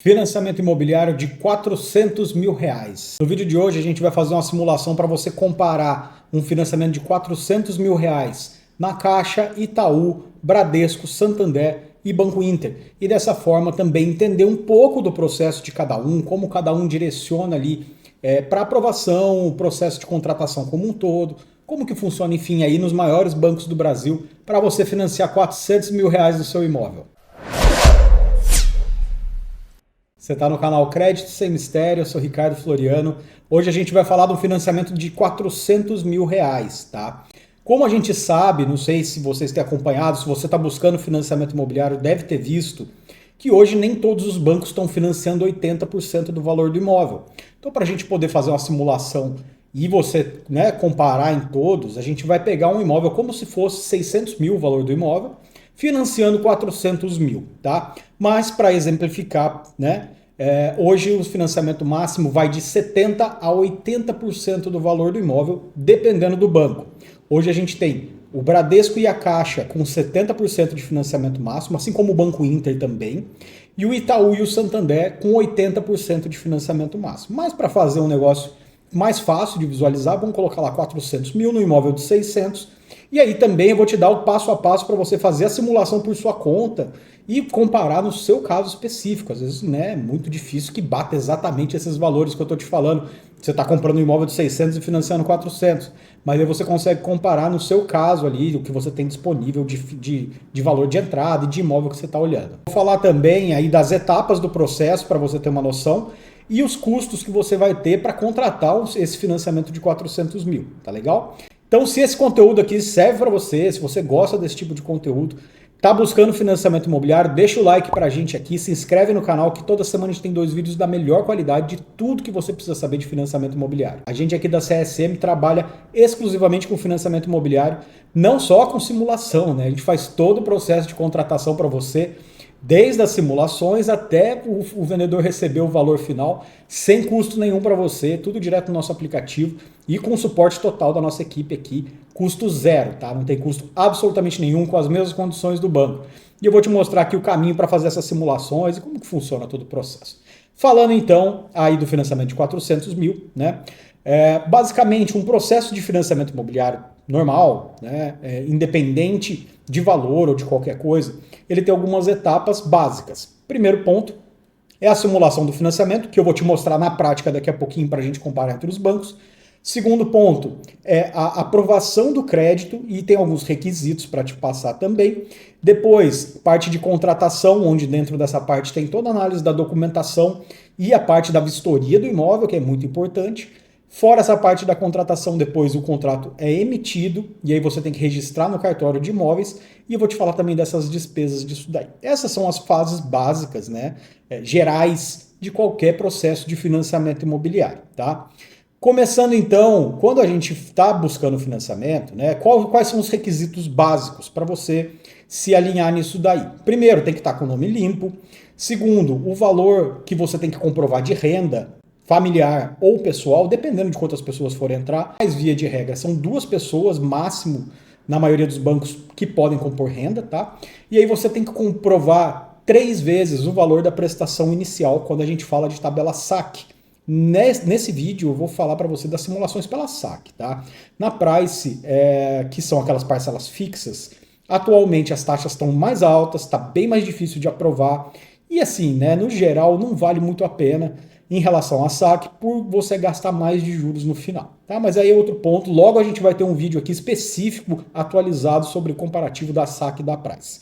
Financiamento imobiliário de R$ 400 mil. No vídeo de hoje a gente vai fazer uma simulação para você comparar um financiamento de R$ 400 mil na Caixa, Itaú, Bradesco, Santander e Banco Inter. E dessa forma também entender um pouco do processo de cada um, como cada um direciona ali para aprovação, o processo de contratação como um todo, como que funciona, enfim, aí nos maiores bancos do Brasil para você financiar R$ 400 mil no seu imóvel. Você está no canal Crédito Sem Mistério, eu sou Ricardo Floriano. Hoje a gente vai falar de um financiamento de R$ 400 mil, tá? Como a gente sabe, não sei se vocês têm acompanhado, se você está buscando financiamento imobiliário, deve ter visto que hoje nem todos os bancos estão financiando 80% do valor do imóvel. Então, para a gente poder fazer uma simulação e você comparar em todos, a gente vai pegar um imóvel como se fosse 600 mil o valor do imóvel, financiando 400 mil, tá? Mas para exemplificar, hoje o financiamento máximo vai de 70% a 80% do valor do imóvel, dependendo do banco. Hoje a gente tem o Bradesco e a Caixa com 70% de financiamento máximo, assim como o Banco Inter também, e o Itaú e o Santander com 80% de financiamento máximo. Mas para fazer um negócio mais fácil de visualizar, vamos colocar lá 400 mil no imóvel de 600. E aí também eu vou te dar o passo a passo para você fazer a simulação por sua conta e comparar no seu caso específico. Às vezes é muito difícil que bata exatamente esses valores que eu estou te falando. Você está comprando um imóvel de 600 e financiando 400, mas aí você consegue comparar no seu caso ali o que você tem disponível de valor de entrada e de imóvel que você está olhando. Vou falar também aí das etapas do processo para você ter uma noção e os custos que você vai ter para contratar esse financiamento de 400 mil, tá legal? Então, se esse conteúdo aqui serve para você, se você gosta desse tipo de conteúdo, está buscando financiamento imobiliário, deixa o like para a gente aqui, se inscreve no canal que toda semana a gente tem 2 vídeos da melhor qualidade de tudo que você precisa saber de financiamento imobiliário. A gente aqui da CSM trabalha exclusivamente com financiamento imobiliário, não só com simulação, A gente faz todo o processo de contratação para você, desde as simulações até o vendedor receber o valor final, sem custo nenhum para você, tudo direto no nosso aplicativo e com o suporte total da nossa equipe aqui, custo zero, tá? Não tem custo absolutamente nenhum, com as mesmas condições do banco. E eu vou te mostrar aqui o caminho para fazer essas simulações e como que funciona todo o processo. Falando então aí do financiamento de 400 mil, basicamente um processo de financiamento imobiliário normal, independente de valor ou de qualquer coisa, ele tem algumas etapas básicas. Primeiro ponto é a simulação do financiamento, que eu vou te mostrar na prática daqui a pouquinho para a gente comparar entre os bancos. Segundo ponto é a aprovação do crédito e tem alguns requisitos para te passar também. Depois, parte de contratação, onde dentro dessa parte tem toda a análise da documentação e a parte da vistoria do imóvel, que é muito importante. Fora essa parte da contratação, depois o contrato é emitido e aí você tem que registrar no cartório de imóveis e eu vou te falar também dessas despesas disso daí. Essas são as fases básicas, gerais de qualquer processo de financiamento imobiliário, tá? Começando então, quando a gente está buscando financiamento, quais são os requisitos básicos para você se alinhar nisso daí? Primeiro, tem que estar com o nome limpo. Segundo, o valor que você tem que comprovar de renda familiar ou pessoal, dependendo de quantas pessoas forem entrar, mas via de regra são 2 pessoas, máximo, na maioria dos bancos que podem compor renda, tá? E aí você tem que comprovar 3 vezes o valor da prestação inicial quando a gente fala de tabela SAC. Nesse vídeo eu vou falar para você das simulações pela SAC, tá? Na Price, que são aquelas parcelas fixas, atualmente as taxas estão mais altas, está bem mais difícil de aprovar e assim, no geral não vale muito a pena em relação à SAC, por você gastar mais de juros no final, tá? Mas aí é outro ponto, logo a gente vai ter um vídeo aqui específico, atualizado sobre o comparativo da SAC e da Price.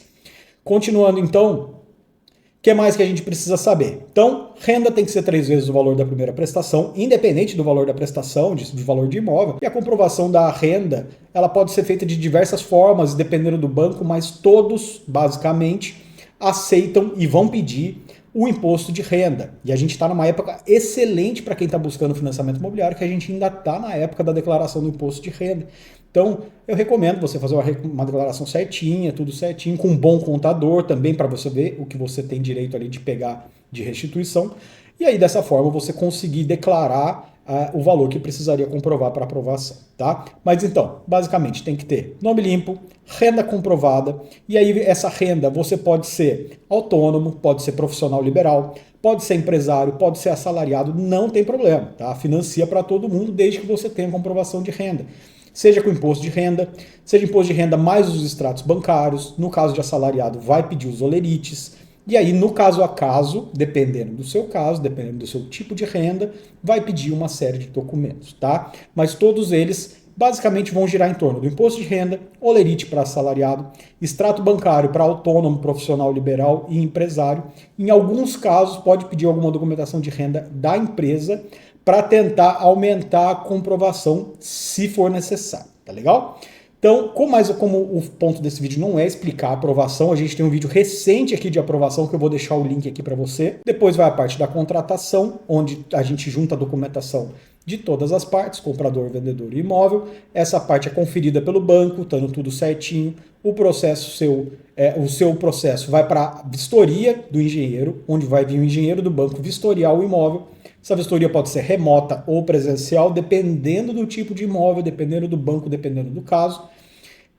Continuando então, o que mais que a gente precisa saber? Então, renda tem que ser 3 vezes o valor da primeira prestação, independente do valor da prestação, de valor de imóvel, e a comprovação da renda, ela pode ser feita de diversas formas, dependendo do banco, mas todos, basicamente, aceitam e vão pedir o imposto de renda. E a gente está numa época excelente para quem está buscando financiamento imobiliário, que a gente ainda está na época da declaração do imposto de renda. Então, eu recomendo você fazer uma declaração certinha, tudo certinho, com um bom contador também, para você ver o que você tem direito ali de pegar de restituição, e aí dessa forma você conseguir declarar o valor que precisaria comprovar para aprovação, tá? Mas então, basicamente tem que ter nome limpo, renda comprovada, e aí essa renda você pode ser autônomo, pode ser profissional liberal, pode ser empresário, pode ser assalariado, não tem problema, tá? Financia para todo mundo desde que você tenha comprovação de renda. Seja com imposto de renda, seja imposto de renda mais os extratos bancários, no caso de assalariado vai pedir os olerites, e aí, no caso a caso, dependendo do seu caso, dependendo do seu tipo de renda, vai pedir uma série de documentos, tá? Mas todos eles basicamente vão girar em torno do imposto de renda, olerite para assalariado, extrato bancário para autônomo, profissional liberal e empresário. Em alguns casos, pode pedir alguma documentação de renda da empresa para tentar aumentar a comprovação se for necessário, tá legal? Então, como o ponto desse vídeo não é explicar a aprovação, a gente tem um vídeo recente aqui de aprovação que eu vou deixar o link aqui para você. Depois vai a parte da contratação, onde a gente junta a documentação de todas as partes, comprador, vendedor e imóvel. Essa parte é conferida pelo banco, estando tudo certinho. O seu processo vai para a vistoria do engenheiro, onde vai vir o engenheiro do banco vistoriar o imóvel. Essa vistoria pode ser remota ou presencial, dependendo do tipo de imóvel, dependendo do banco, dependendo do caso.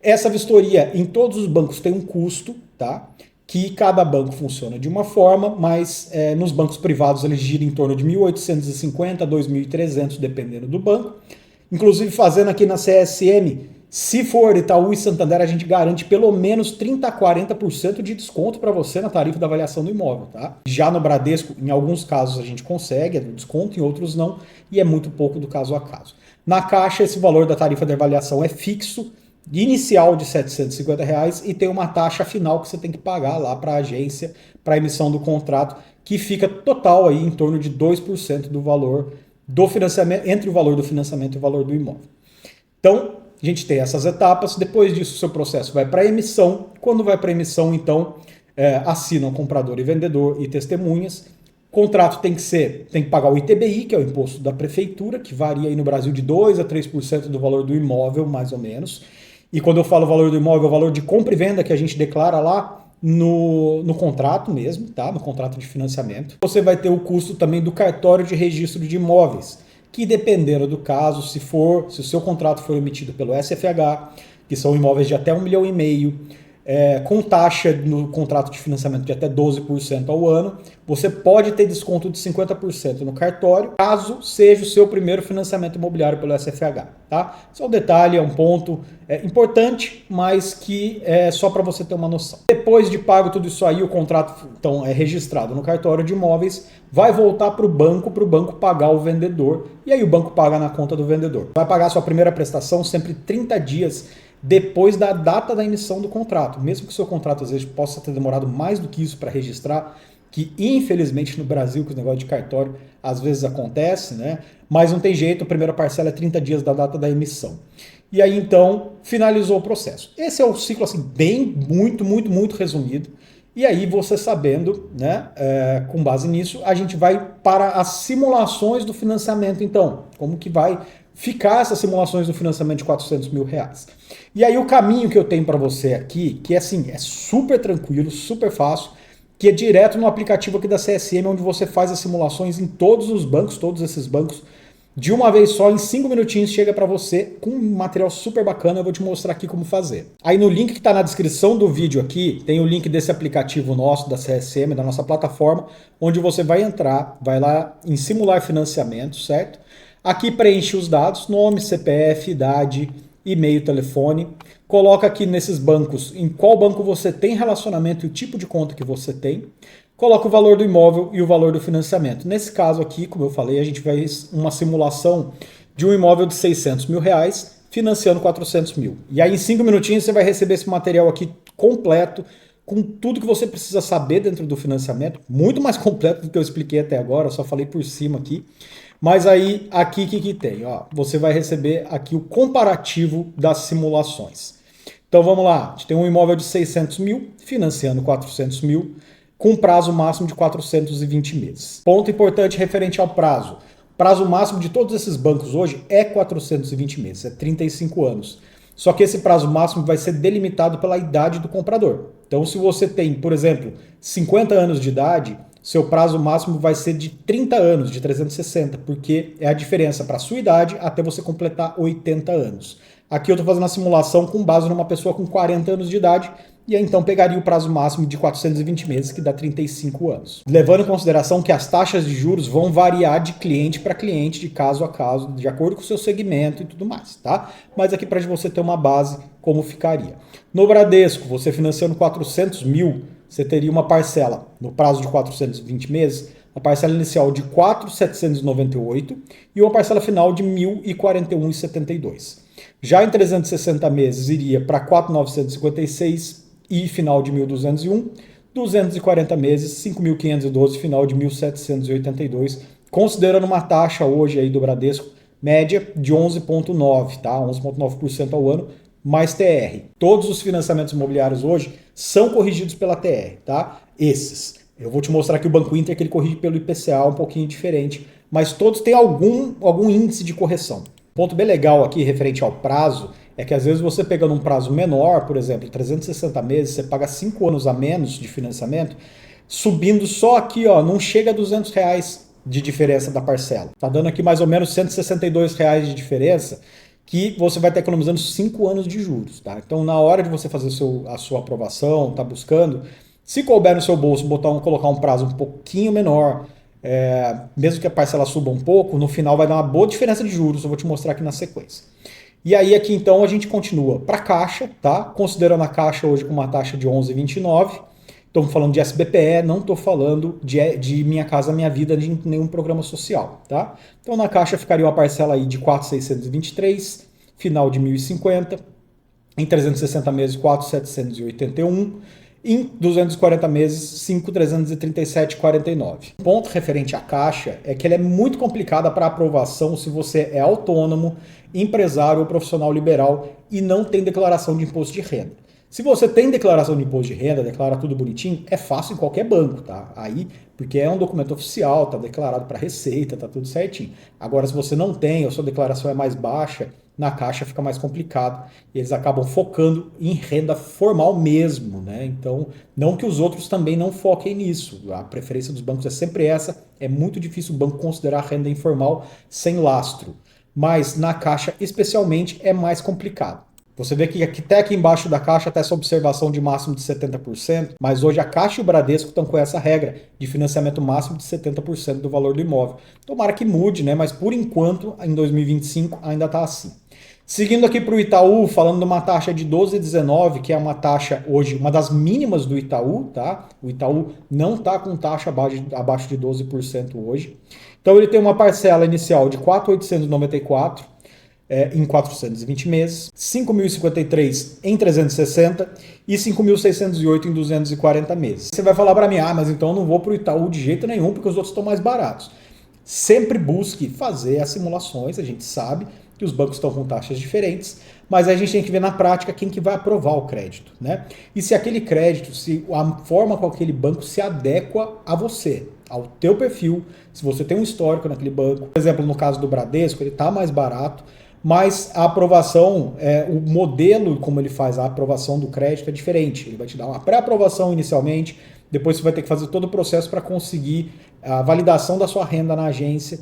Essa vistoria em todos os bancos tem um custo, tá? Que cada banco funciona de uma forma, mas nos bancos privados ele gira em torno de 1.850 a 2.300, dependendo do banco. Inclusive fazendo aqui na CSM, se for Itaú e Santander, a gente garante pelo menos 30 a 40% de desconto para você na tarifa da avaliação do imóvel, tá? Já no Bradesco, em alguns casos a gente consegue, é do desconto, em outros não, e é muito pouco do caso a caso. Na Caixa, esse valor da tarifa de avaliação é fixo, inicial de R$ 750 reais, e tem uma taxa final que você tem que pagar lá para a agência, para a emissão do contrato, que fica total aí em torno de 2% do valor do financiamento, entre o valor do financiamento e o valor do imóvel. Então, a gente tem essas etapas, depois disso o seu processo vai para emissão. Quando vai para emissão, então, assinam comprador e vendedor e testemunhas. O contrato tem que pagar o ITBI, que é o imposto da prefeitura, que varia aí no Brasil de 2 a 3% do valor do imóvel, mais ou menos. E quando eu falo valor do imóvel, é o valor de compra e venda que a gente declara lá no contrato mesmo, tá? No contrato de financiamento. Você vai ter o custo também do cartório de registro de imóveis, que dependendo do caso, se o seu contrato for emitido pelo SFH, que são imóveis de até 1,5 milhão, com taxa no contrato de financiamento de até 12% ao ano, você pode ter desconto de 50% no cartório, caso seja o seu primeiro financiamento imobiliário pelo SFH, tá? Só um detalhe, é um ponto importante, mas que é só para você ter uma noção. Depois de pago tudo isso aí, o contrato então é registrado no cartório de imóveis, vai voltar para o banco pagar o vendedor, e aí o banco paga na conta do vendedor. Vai pagar sua primeira prestação sempre 30 dias depois da data da emissão do contrato. Mesmo que o seu contrato às vezes possa ter demorado mais do que isso para registrar, que infelizmente no Brasil, com os negócios de cartório, às vezes acontece, né? Mas não tem jeito, a primeira parcela é 30 dias da data da emissão. E aí então, finalizou o processo. Esse é o ciclo assim, bem, muito resumido. E aí você sabendo, né, com base nisso, a gente vai para as simulações do financiamento então. Como que vai ficar essas simulações do financiamento de 400 mil reais. E aí o caminho que eu tenho para você aqui, que assim, é super tranquilo, super fácil, que é direto no aplicativo aqui da CSM, onde você faz as simulações em todos os bancos, todos esses bancos, de uma vez só, em 5 minutinhos, chega para você com um material super bacana, eu vou te mostrar aqui como fazer. Aí no link que está na descrição do vídeo aqui, tem o link desse aplicativo nosso, da CSM, da nossa plataforma, onde você vai entrar, vai lá em simular financiamento, certo? Aqui preenche os dados, nome, CPF, idade, e-mail, telefone. Coloca aqui nesses bancos em qual banco você tem relacionamento e o tipo de conta que você tem. Coloca o valor do imóvel e o valor do financiamento. Nesse caso aqui, como eu falei, a gente faz uma simulação de um imóvel de 600 mil reais, financiando 400 mil. E aí em 5 minutinhos você vai receber esse material aqui completo, com tudo que você precisa saber dentro do financiamento, muito mais completo do que eu expliquei até agora, eu só falei por cima aqui. Mas aí, aqui o que tem? Ó, você vai receber aqui o comparativo das simulações. Então vamos lá, a gente tem um imóvel de 600 mil, financiando 400 mil, com prazo máximo de 420 meses. Ponto importante referente ao prazo. O prazo máximo de todos esses bancos hoje é 420 meses, é 35 anos. Só que esse prazo máximo vai ser delimitado pela idade do comprador. Então se você tem, por exemplo, 50 anos de idade, seu prazo máximo vai ser de 30 anos, de 360, porque é a diferença para a sua idade até você completar 80 anos. Aqui eu estou fazendo a simulação com base numa pessoa com 40 anos de idade, e aí então pegaria o prazo máximo de 420 meses, que dá 35 anos. Levando em consideração que as taxas de juros vão variar de cliente para cliente, de caso a caso, de acordo com o seu segmento e tudo mais, tá? Mas aqui para você ter uma base, como ficaria. No Bradesco, você financiando 400 mil, você teria uma parcela, no prazo de 420 meses, a parcela inicial de 4.798 e uma parcela final de 1.041,72. Já em 360 meses iria para 4.956 e final de 1.201, 240 meses, 5.512, final de 1.782, considerando uma taxa hoje aí do Bradesco média de 11,9, tá? 11,9% ao ano, mais TR. Todos os financiamentos imobiliários hoje são corrigidos pela TR, tá? Esses. Eu vou te mostrar aqui o Banco Inter, que ele corrige pelo IPCA, um pouquinho diferente, mas todos têm algum índice de correção. Ponto bem legal aqui, referente ao prazo, é que às vezes você pegando um prazo menor, por exemplo, 360 meses, você paga 5 anos a menos de financiamento, subindo só aqui, ó, não chega a R$200 de diferença da parcela. Tá dando aqui mais ou menos R$162 de diferença, que você vai estar economizando 5 anos de juros, tá? Então, na hora de você fazer a sua aprovação, tá buscando, se couber no seu bolso, colocar um prazo um pouquinho menor, mesmo que a parcela suba um pouco, no final vai dar uma boa diferença de juros, eu vou te mostrar aqui na sequência. E aí aqui então a gente continua para a Caixa, tá? Considerando a Caixa hoje com uma taxa de 11,29, estamos falando de SBPE, não estou falando de Minha Casa Minha Vida, de nenhum programa social, tá? Então na Caixa ficaria uma parcela aí de 4.623, final de 1.050, em 360 meses 4.781, em 240 meses, 5.337,49. Um ponto referente à Caixa é que ela é muito complicada para aprovação se você é autônomo, empresário ou profissional liberal e não tem declaração de imposto de renda. Se você tem declaração de imposto de renda, declara tudo bonitinho, é fácil em qualquer banco, tá? Aí, porque é um documento oficial, tá declarado para Receita, tá tudo certinho. Agora, se você não tem, ou sua declaração é mais baixa, na Caixa fica mais complicado. E eles acabam focando em renda formal mesmo, né? Então, não que os outros também não foquem nisso. A preferência dos bancos é sempre essa. É muito difícil o banco considerar renda informal sem lastro. Mas na Caixa, especialmente, é mais complicado. Você vê que até aqui embaixo da Caixa está essa observação de máximo de 70%, mas hoje a Caixa e o Bradesco estão com essa regra de financiamento máximo de 70% do valor do imóvel. Tomara que mude, né? Mas por enquanto, em 2025, ainda está assim. Seguindo aqui para o Itaú, falando de uma taxa de 12,19, que é uma taxa hoje, uma das mínimas do Itaú, tá? O Itaú não está com taxa abaixo de 12% hoje. Então ele tem uma parcela inicial de 4.894 em 420 meses, 5.053 em 360 e 5.608 em 240 meses. Você vai falar para mim, mas então eu não vou para o Itaú de jeito nenhum, porque os outros estão mais baratos. Sempre busque fazer as simulações, a gente sabe que os bancos estão com taxas diferentes, mas a gente tem que ver na prática quem que vai aprovar o crédito, né? E se aquele crédito, se a forma com aquele banco se adequa a você, ao teu perfil, se você tem um histórico naquele banco. Por exemplo, no caso do Bradesco, ele está mais barato, mas a aprovação, o modelo como ele faz a aprovação do crédito é diferente. Ele vai te dar uma pré-aprovação inicialmente, depois você vai ter que fazer todo o processo para conseguir a validação da sua renda na agência.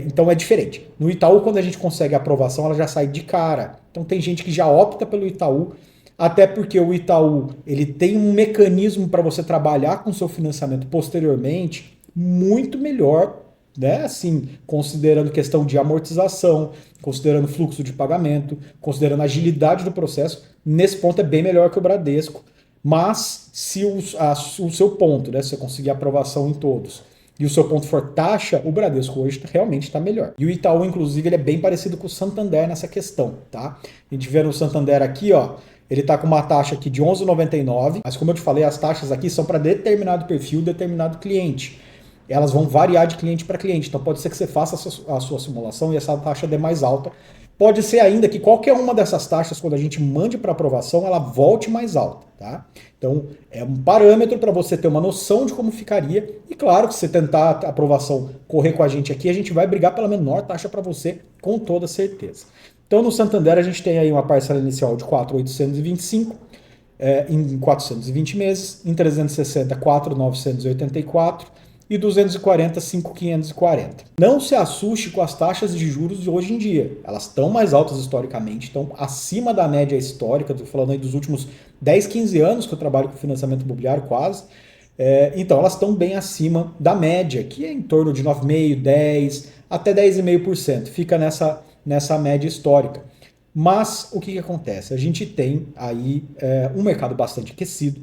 Então é diferente. No Itaú, quando a gente consegue a aprovação, ela já sai de cara. Então tem gente que já opta pelo Itaú, até porque o Itaú ele tem um mecanismo para você trabalhar com seu financiamento posteriormente muito melhor, né? Assim, considerando questão de amortização, considerando fluxo de pagamento, considerando a agilidade do processo. Nesse ponto é bem melhor que o Bradesco. Mas se o seu ponto, né, se você conseguir aprovação em todos, e o seu ponto for taxa, o Bradesco hoje realmente está melhor. E o Itaú, inclusive, ele é bem parecido com o Santander nessa questão, tá? A gente vê no Santander aqui, ó, ele está com uma taxa aqui de 11,99, mas como eu te falei, as taxas aqui são para determinado perfil, determinado cliente. Elas vão variar de cliente para cliente, então pode ser que você faça a sua simulação e essa taxa dê mais alta. Pode ser ainda que qualquer uma dessas taxas, quando a gente mande para aprovação, ela volte mais alta, tá? Então, é um parâmetro para você ter uma noção de como ficaria. E claro que se você tentar a aprovação correr com a gente aqui, a gente vai brigar pela menor taxa para você, com toda certeza. Então, no Santander, a gente tem aí uma parcela inicial de 4.825 em 420 meses, em 360, 4.984, e 240, 5.540. Não se assuste com as taxas de juros de hoje em dia. Elas estão mais altas historicamente, estão acima da média histórica, estou falando aí dos últimos 10, 15 anos que eu trabalho com financiamento imobiliário quase. Então elas estão bem acima da média, que é em torno de 9,5%, 10%, até 10,5%. Fica nessa média histórica. Mas o que acontece? A gente tem aí um mercado bastante aquecido.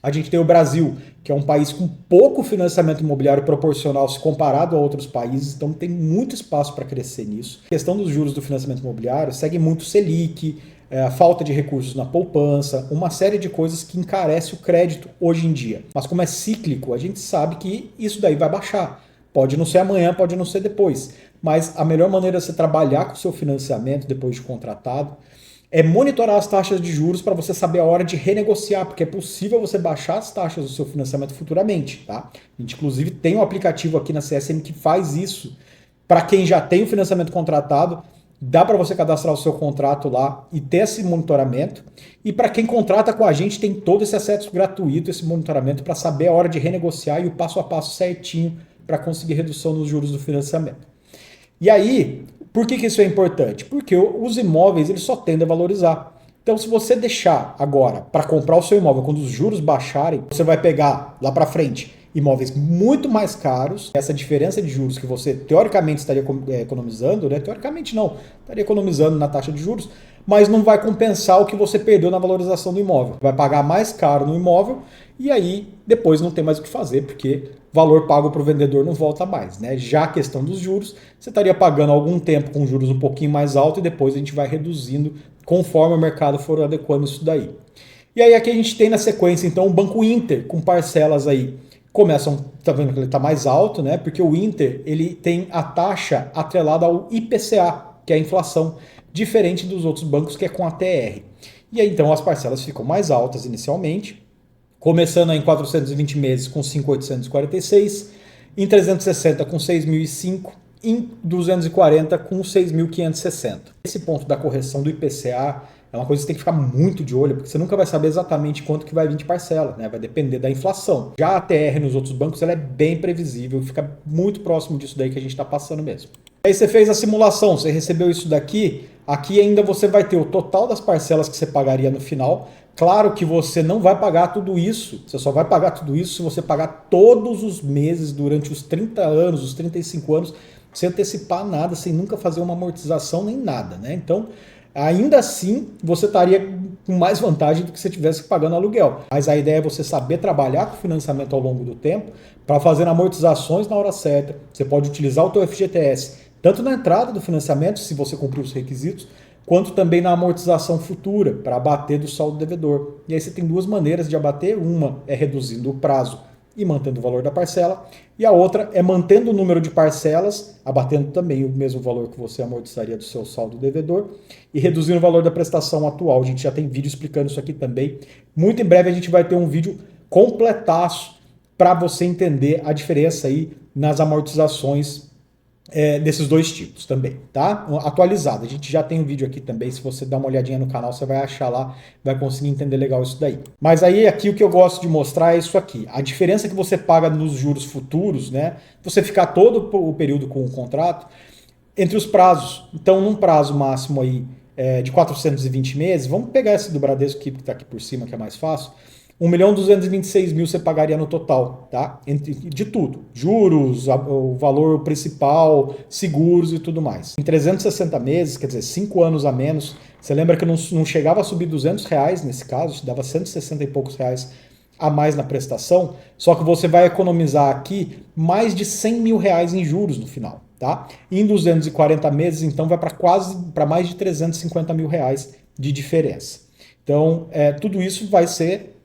A gente tem o Brasil, que é um país com pouco financiamento imobiliário proporcional se comparado a outros países, então tem muito espaço para crescer nisso. A questão dos juros do financiamento imobiliário segue muito Selic, a falta de recursos na poupança, uma série de coisas que encarece o crédito hoje em dia. Mas como é cíclico, a gente sabe que isso daí vai baixar. Pode não ser amanhã, pode não ser depois. Mas a melhor maneira de você trabalhar com o seu financiamento depois de contratado é monitorar as taxas de juros para você saber a hora de renegociar, porque é possível você baixar as taxas do seu financiamento futuramente, tá? A gente, inclusive, tem um aplicativo aqui na CSN que faz isso. Para quem já tem o financiamento contratado, dá para você cadastrar o seu contrato lá e ter esse monitoramento. E para quem contrata com a gente, tem todo esse acesso gratuito, esse monitoramento, para saber a hora de renegociar e o passo a passo certinho para conseguir redução nos juros do financiamento. E aí, por que isso é importante? Porque os imóveis eles só tendem a valorizar. Então, se você deixar agora para comprar o seu imóvel quando os juros baixarem, você vai pegar lá para frente imóveis muito mais caros. Essa diferença de juros que você teoricamente estaria economizando, né? Teoricamente não, estaria economizando na taxa de juros, mas não vai compensar o que você perdeu na valorização do imóvel. Vai pagar mais caro no imóvel e aí depois não tem mais o que fazer, porque valor pago para o vendedor não volta mais, né? Já a questão dos juros, você estaria pagando algum tempo com juros um pouquinho mais altos e depois a gente vai reduzindo conforme o mercado for adequando isso daí. E aí aqui a gente tem na sequência então o Banco Inter com parcelas aí começam, tá vendo que ele está mais alto, né? Porque o Inter ele tem a taxa atrelada ao IPCA, que é a inflação, diferente dos outros bancos que é com a TR. E aí então as parcelas ficam mais altas inicialmente, começando em 420 meses com 5.846, em 360 com 6.005, em 240 com 6.560. Esse ponto da correção do IPCA é uma coisa que você tem que ficar muito de olho, porque você nunca vai saber exatamente quanto que vai vir de parcela, né? Vai depender da inflação. Já a TR nos outros bancos ela é bem previsível, fica muito próximo disso daí que a gente está passando mesmo. Aí você fez a simulação, você recebeu isso daqui, aqui ainda você vai ter o total das parcelas que você pagaria no final. Claro que você não vai pagar tudo isso, você só vai pagar tudo isso se você pagar todos os meses durante os 30 anos, os 35 anos, sem antecipar nada, sem nunca fazer uma amortização nem nada, né? Então, ainda assim, você estaria com mais vantagem do que se estivesse pagando aluguel. Mas a ideia é você saber trabalhar com financiamento ao longo do tempo para fazer amortizações na hora certa. Você pode utilizar o teu FGTS, tanto na entrada do financiamento, se você cumprir os requisitos, quanto também na amortização futura, para abater do saldo devedor. E aí você tem duas maneiras de abater. Uma é reduzindo o prazo e mantendo o valor da parcela, e a outra é mantendo o número de parcelas, abatendo também o mesmo valor que você amortizaria do seu saldo devedor, e reduzindo o valor da prestação atual. A gente já tem vídeo explicando isso aqui também. Muito em breve a gente vai ter um vídeo completaço para você entender a diferença aí nas amortizações desses dois tipos também, tá? Atualizado. A gente já tem um vídeo aqui também, se você dar uma olhadinha no canal, você vai achar lá, vai conseguir entender legal isso daí. Mas aí aqui o que eu gosto de mostrar é isso aqui. A diferença que você paga nos juros futuros, né? Você ficar todo o período com o contrato, entre os prazos. Então, num prazo máximo aí de 420 meses, vamos pegar esse do Bradesco que está aqui por cima, que é mais fácil. 1.226.000 você pagaria no total, tá? De tudo. Juros, o valor principal, seguros e tudo mais. Em 360 meses, quer dizer, 5 anos a menos, você lembra que não chegava a subir R$200 nesse caso, dava 160 e poucos reais a mais na prestação, só que você vai economizar aqui mais de R$100 mil em juros no final, tá? Em 240 meses, então, vai para mais de R$350 mil de diferença. Então, tudo isso vai ser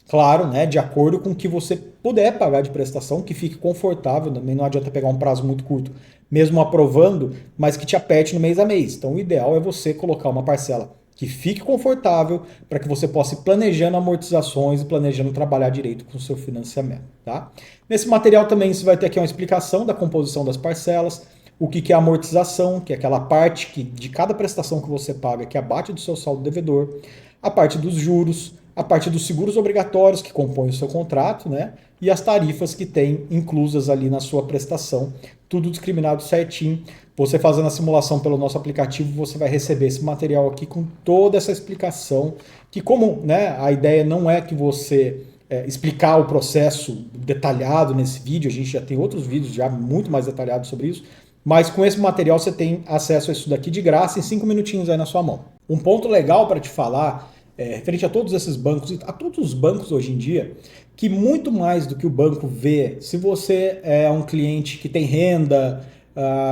claro, né, de acordo com o que você puder pagar de prestação, que fique confortável, também não adianta pegar um prazo muito curto, mesmo aprovando, mas que te aperte no mês a mês. Então o ideal é você colocar uma parcela que fique confortável para que você possa ir planejando amortizações e planejando trabalhar direito com o seu financiamento, tá? Nesse material também você vai ter aqui uma explicação da composição das parcelas, o que é amortização, que é aquela parte de cada prestação que você paga que abate do seu saldo devedor, a parte dos juros, a partir dos seguros obrigatórios que compõem o seu contrato, né? E as tarifas que tem inclusas ali na sua prestação, tudo discriminado certinho. Você fazendo a simulação pelo nosso aplicativo, você vai receber esse material aqui com toda essa explicação, que como, né, a ideia não é que você explicar o processo detalhado nesse vídeo, a gente já tem outros vídeos já muito mais detalhados sobre isso, mas com esse material você tem acesso a isso daqui de graça em 5 minutinhos aí na sua mão. Um ponto legal para te falar, referente a todos esses bancos, a todos os bancos hoje em dia, que muito mais do que o banco vê, se você é um cliente que tem renda,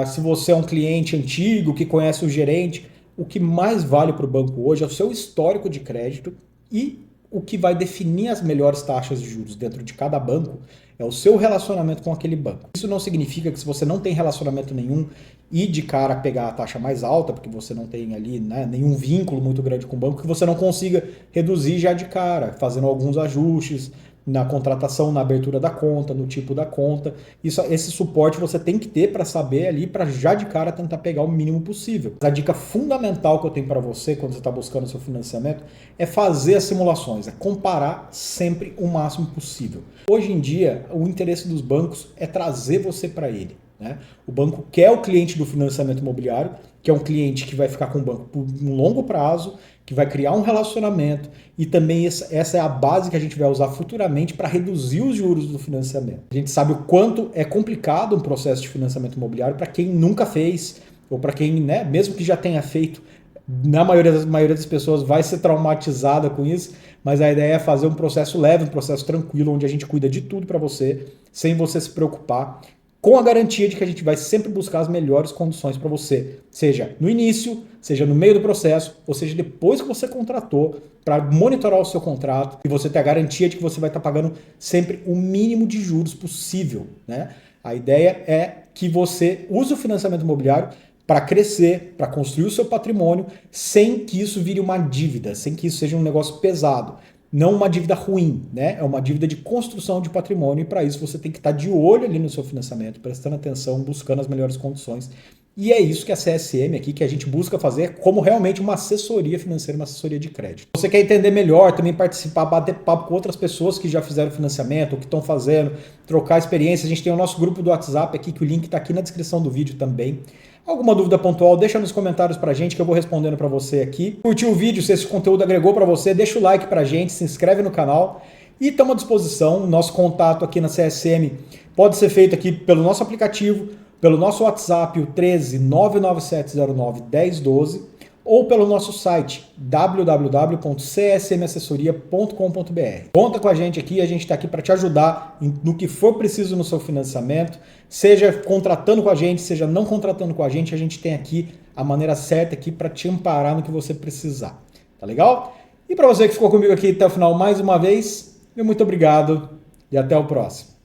se você é um cliente antigo que conhece o gerente, o que mais vale para o banco hoje é o seu histórico de crédito e o que vai definir as melhores taxas de juros dentro de cada banco é o seu relacionamento com aquele banco. Isso não significa que se você não tem relacionamento nenhum e de cara pegar a taxa mais alta, porque você não tem ali, né, nenhum vínculo muito grande com o banco, que você não consiga reduzir já de cara, fazendo alguns ajustes na contratação, na abertura da conta, no tipo da conta. Esse suporte você tem que ter para saber ali, para já de cara tentar pegar o mínimo possível. A dica fundamental que eu tenho para você quando você está buscando o seu financiamento é fazer as simulações, é comparar sempre o máximo possível. Hoje em dia, o interesse dos bancos é trazer você para ele, né? O banco quer o cliente do financiamento imobiliário, que é um cliente que vai ficar com o banco por um longo prazo, que vai criar um relacionamento e também essa é a base que a gente vai usar futuramente para reduzir os juros do financiamento. A gente sabe o quanto é complicado um processo de financiamento imobiliário para quem nunca fez ou para quem, né, mesmo que já tenha feito, na maioria das pessoas vai ser traumatizada com isso, mas a ideia é fazer um processo leve, um processo tranquilo, onde a gente cuida de tudo para você, sem você se preocupar, com a garantia de que a gente vai sempre buscar as melhores condições para você, seja no início, seja no meio do processo, ou seja depois que você contratou, para monitorar o seu contrato e você ter a garantia de que você vai estar pagando sempre o mínimo de juros possível, né? A ideia é que você use o financiamento imobiliário para crescer, para construir o seu patrimônio, sem que isso vire uma dívida, sem que isso seja um negócio pesado. Não uma dívida ruim, né? É uma dívida de construção de patrimônio e para isso você tem que estar de olho ali no seu financiamento, prestando atenção, buscando as melhores condições. E é isso que a CSM aqui, que a gente busca fazer como realmente uma assessoria financeira, uma assessoria de crédito. Se você quer entender melhor, também participar, bater papo com outras pessoas que já fizeram financiamento, ou que estão fazendo, trocar experiência, a gente tem o nosso grupo do WhatsApp aqui, que o link está aqui na descrição do vídeo também. Alguma dúvida pontual, deixa nos comentários pra gente que eu vou respondendo pra você aqui. Curtiu o vídeo, se esse conteúdo agregou pra você, deixa o like pra gente, se inscreve no canal e estamos à disposição. Nosso contato aqui na CSM pode ser feito aqui pelo nosso aplicativo, pelo nosso WhatsApp, o 13 99709 1012, ou pelo nosso site www.csmassessoria.com.br. Conta com a gente aqui, a gente está aqui para te ajudar no que for preciso no seu financiamento, seja contratando com a gente, seja não contratando com a gente tem aqui a maneira certa aqui para te amparar no que você precisar. Tá legal? E para você que ficou comigo aqui até o final mais uma vez, meu muito obrigado e até o próximo.